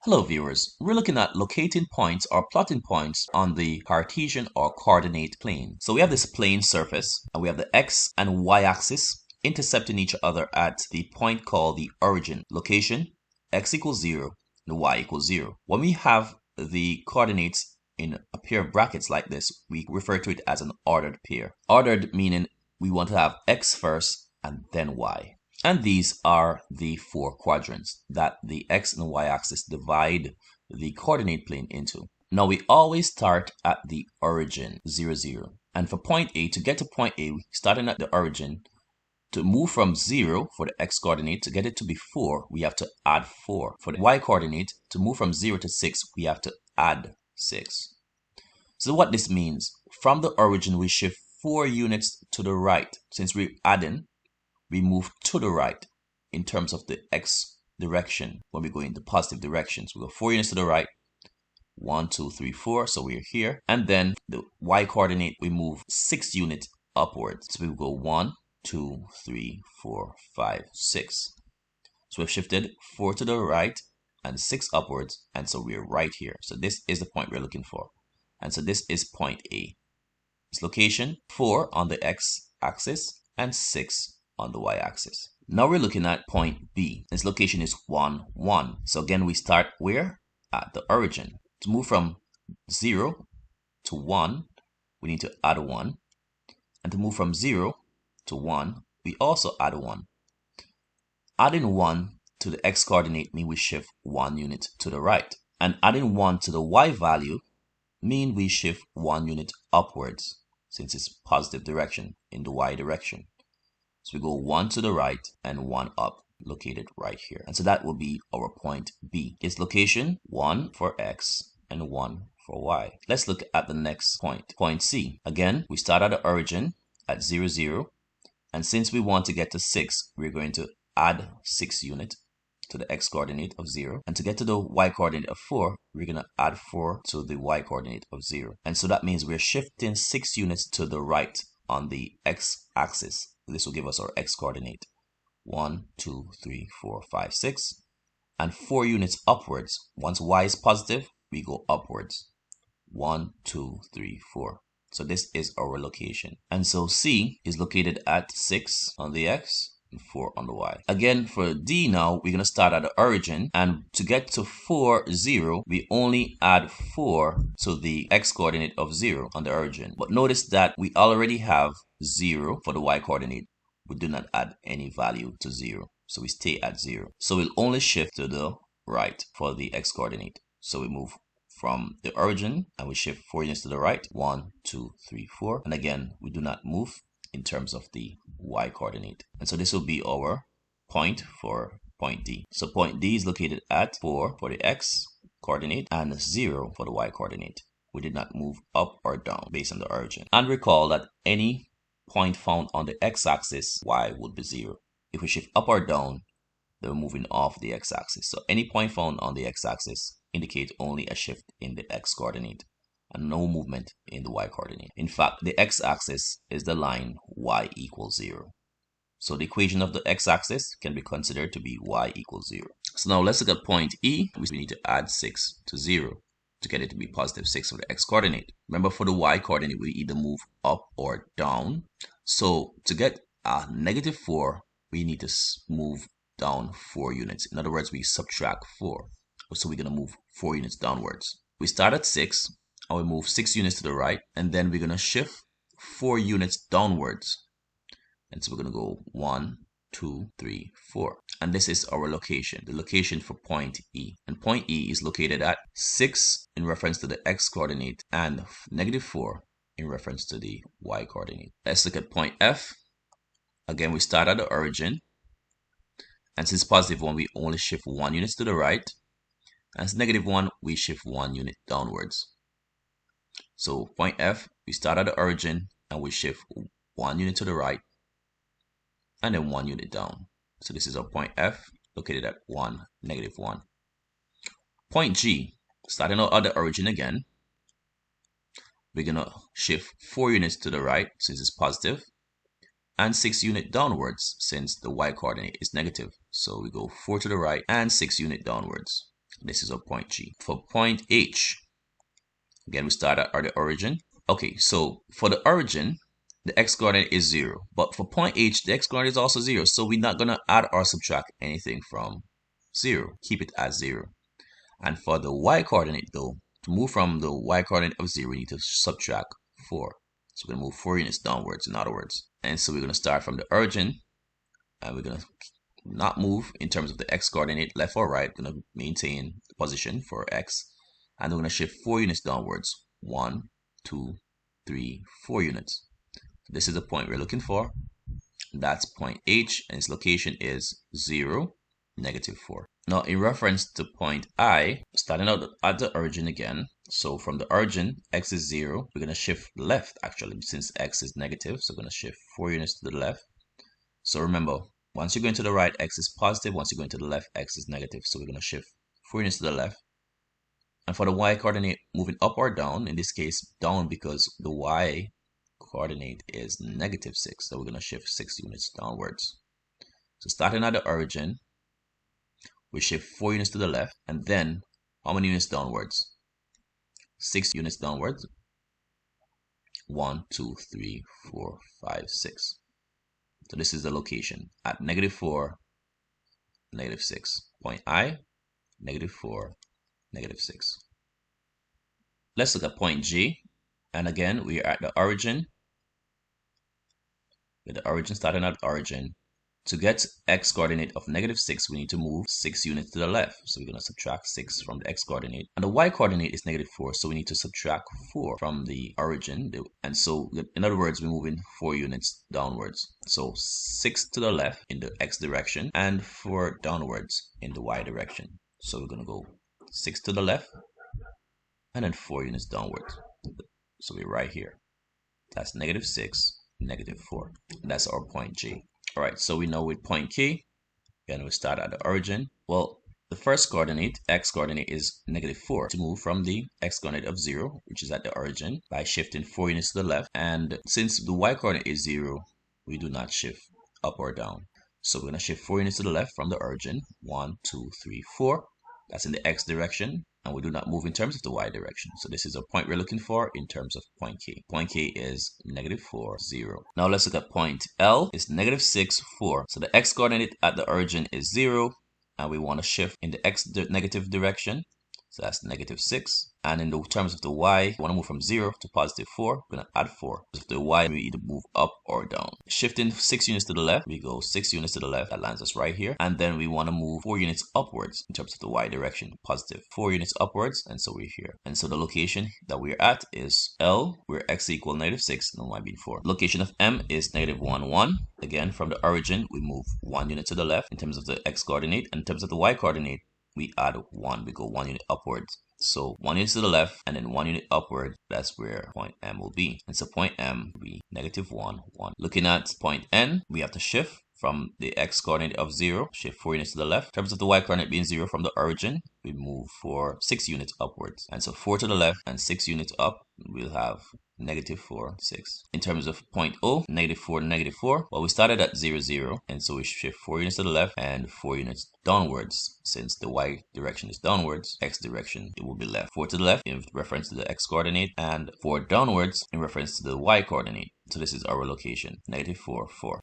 Hello viewers, we're looking at locating points or plotting points on the Cartesian or coordinate plane. So we have this plane surface and we have the x and y axis intercepting each other at the point called the origin. Location, x equals 0 and y equals 0. When we have the coordinates in a pair of brackets like this, we refer to it as an ordered pair. Ordered meaning we want to have x first and then y. And these are the four quadrants that the x and y axis divide the coordinate plane into. Now we always start at the origin, 0, 0. And for point A, to get to point A, starting at the origin, to move from 0 for the x coordinate, to get it to be 4, we have to add 4. For the y coordinate, to move from 0 to 6, we have to add 6. So what this means, from the origin, we shift 4 units to the right. Since we're adding, we move to the right in terms of the x direction when we go in the positive directions. We go 4 units to the right, 1, 2, 3, 4, so we're here. And then the y coordinate, we move 6 units upwards. So we go 1, 2, 3, 4, 5, 6. So we've shifted 4 to the right and 6 upwards, and so we're right here. So this is the point we're looking for. And so this is point A. Its location, 4 on the x-axis and 6 on the y-axis. Now we're looking at point B. Its location is 1, 1. So again, we start where? At the origin. To move from 0 to 1, we need to add 1. And to move from 0 to 1, we also add 1. Adding 1 to the x-coordinate means we shift 1 unit to the right. And adding 1 to the y value means we shift 1 unit upwards, since it's positive direction in the y direction. So we go 1 to the right and 1 up, located right here. And so that will be our point B. Its location, 1 for x and 1 for y. Let's look at the next point, point C. Again, we start at the origin at 0, 0. And since we want to get to 6, we're going to add 6 units to the x-coordinate of 0. And to get to the y-coordinate of 4, we're going to add 4 to the y-coordinate of 0. And so that means we're shifting 6 units to the right on the x-axis. This will give us our x-coordinate. 1, 2, 3, 4, 5, 6. And 4 units upwards. Once y is positive, we go upwards. 1, 2, 3, 4. So this is our location. And so C is located at 6 on the x and 4 on the y. Again, for D now, we're going to start at the origin. And to get to 4, 0, we only add 4 to the x-coordinate of 0 on the origin. But notice that we already have 0 for the y-coordinate. We do not add any value to 0. So we stay at 0. So we'll only shift to the right for the x-coordinate. So we move from the origin and we shift 4 units to the right. 1, 2, 3, 4. And again, we do not move in terms of the y coordinate. And so this will be our point for point D. So point D is located at 4 for the x coordinate and 0 for the y coordinate. We did not move up or down based on the origin. And recall that any point found on the x-axis, y would be 0. If we shift up or down, then we're moving off the x-axis. So any point found on the x-axis indicates only a shift in the x-coordinate and no movement in the y-coordinate. In fact, the x-axis is the line y equals 0. So the equation of the x-axis can be considered to be y equals 0. So now let's look at point E. We need to add 6 to 0 to get it to be positive 6 for the x-coordinate. Remember, for the y-coordinate, we either move up or down. So to get a negative 4, we need to move down 4 units. In other words, we subtract 4. So we're going to move 4 units downwards. We start at 6. And we move 6 units to the right, and then we're going to shift 4 units downwards. And so we're going to go 1, 2, 3, 4. And this is our location, the location for point E. And point E is located at 6 in reference to the x coordinate and negative 4 in reference to the y coordinate. Let's look at point F. Again, we start at the origin. And since positive 1, we only shift 1 unit to the right. And since negative 1, we shift 1 unit downwards. So point F, we start at the origin and we shift 1 unit to the right and then 1 unit down. So this is our point F, located at 1, negative 1. Point G, starting out at the origin again, we're going to shift 4 units to the right since it's positive and 6 unit downwards since the y coordinate is negative. So we go 4 to the right and 6 unit downwards. This is our point G. For point H, again, we start at the origin. Okay, so for the origin, the x-coordinate is 0. But for point H, the x-coordinate is also 0. So we're not going to add or subtract anything from 0. Keep it as 0. And for the y-coordinate, though, to move from the y-coordinate of 0, we need to subtract 4. So we're going to move 4 units downwards, in other words. And so we're going to start from the origin, and we're going to not move in terms of the x-coordinate left or right. We're going to maintain the position for x. And we're going to shift 4 units downwards. 1, 2, 3, 4 units. This is the point we're looking for. That's point H, and its location is 0, -4. Now, in reference to point I, starting out at the origin again. So from the origin, x is 0. We're going to shift left, actually, since x is negative. So we're going to shift 4 units to the left. So remember, once you're going to the right, x is positive. Once you're going to the left, x is negative. So we're going to shift 4 units to the left. And for the y-coordinate, moving up or down, in this case, down because the y-coordinate is -6. So we're going to shift 6 units downwards. So starting at the origin, we shift 4 units to the left, and then how many units downwards? 6 units downwards. 1, 2, 3, 4, 5, 6. So this is the location at -4, -6. Point I, -4, -6. Let's look at point G. And again, we are at the origin. With the origin, starting at origin. To get x-coordinate of -6, we need to move 6 units to the left. So we're going to subtract 6 from the x-coordinate. And the y-coordinate is -4, so we need to subtract 4 from the origin. And so, in other words, we're moving 4 units downwards. So 6 to the left in the x direction and 4 downwards in the y direction. So we're going to go 6 to the left and then 4 units downwards. So we're right here. That's -6, -4. That's our point G. All right, so we know with point K, and we start at the origin. Well, the first coordinate, x-coordinate, is -4. To move from the x-coordinate of 0, which is at the origin, by shifting 4 units to the left. And since the y-coordinate is 0, we do not shift up or down. So we're going to shift 4 units to the left from the origin. 1, 2, 3, 4. That's in the x direction. And we do not move in terms of the y direction. So this is a point we're looking for in terms of point K. Point K is -4, 0. Now let's look at point L. It's -6, 4. So the x-coordinate at the origin is 0. And we want to shift in the x negative direction. So that's -6. And in the terms of the y, we want to move from 0 to +4. We're going to add 4. If the y, we either move up or down. Shifting 6 units to the left, we go 6 units to the left. That lands us right here. And then we want to move 4 units upwards in terms of the y direction, +4 units upwards. And so we're here. And so the location that we're at is L, where x equals -6 and y being 4. Location of M is -1, 1. Again, from the origin, we move 1 unit to the left in terms of the x-coordinate. And in terms of the y-coordinate, we add 1. We go 1 unit upwards. So 1 unit to the left and then 1 unit upward. That's where point M will be. And so point M will be -1, 1. Looking at point N, we have to shift from the x-coordinate of 0, shift 4 units to the left. In terms of the y-coordinate being 0 from the origin, we move for 6 units upwards. And so 4 to the left and 6 units up, we'll have -4, 6. In terms of point O, -4, -4. Well, we started at 0, 0. And so we shift 4 units to the left and 4 units downwards. Since the y direction is downwards, x direction, it will be left. 4 to the left in reference to the x-coordinate and 4 downwards in reference to the y-coordinate. So this is our location, -4, 4.